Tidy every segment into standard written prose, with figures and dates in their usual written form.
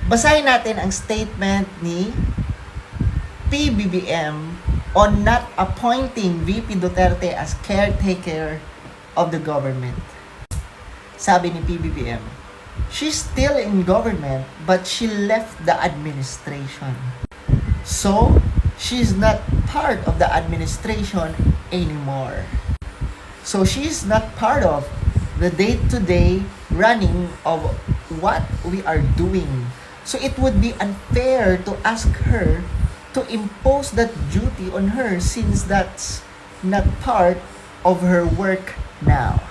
Basahin natin ang statement ni PBBM on not appointing VP Duterte as caretaker of the government. Sabi ni PBBM, she's still in government but she left the administration. So, she's not part of the administration anymore. So, she's not part of the day-to-day running of what we are doing. So, it would be unfair to ask her to impose that duty on her since that's not part of her work now.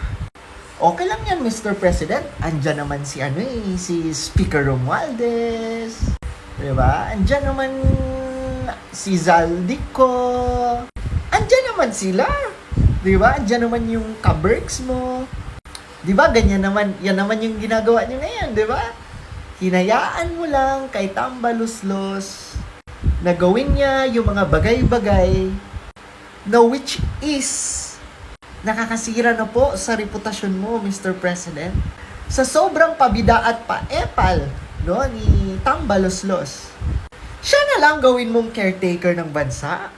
Okay lang yan, Mr. President. Andyan naman si si Speaker Romualdez. Diba? Andyan naman si Zaldico. Andyan naman sila. Diba? Andyan naman yung kaberks mo. Diba? Ganyan naman. Yan naman yung ginagawa niyo ngayon. Diba? Hinayaan mo lang kay Tambaluslos na gawin niya yung mga bagay-bagay na which is nakakasira na po sa reputasyon mo, Mr. President. Sa sobrang pabida at paepal ni Tambaluslos, siya na lang gawin mong caretaker ng bansa.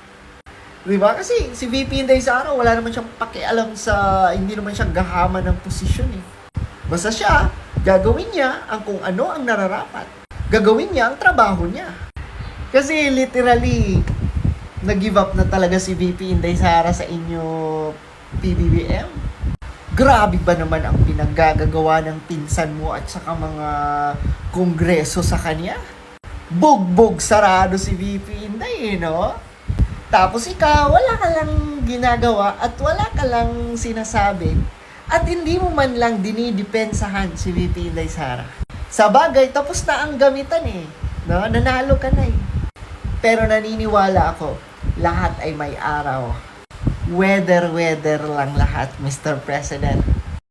Diba? Kasi si VP Inday Sara, wala naman siyang pakialam sa, hindi naman siya gahaman ng posisyon eh. Basta siya, gagawin niya ang kung ano ang nararapat. Gagawin niya ang trabaho niya. Kasi literally, nag-give up na talaga si VP Inday Sara sa inyo, PBBM. Grabe ba naman ang pinaggagawa ng pinsan mo at saka mga kongreso sa kanya? Bugbog sarado si VP Inday, no? Tapos ikaw, wala ka lang ginagawa at wala ka lang sinasabi at hindi mo man lang dinidepensahan si VP Inday Sara. Sa bagay, tapos na ang gamitan eh. No? Nanalo ka na eh. Pero naniniwala ako, lahat ay may araw. Weather lang lahat, Mr. President.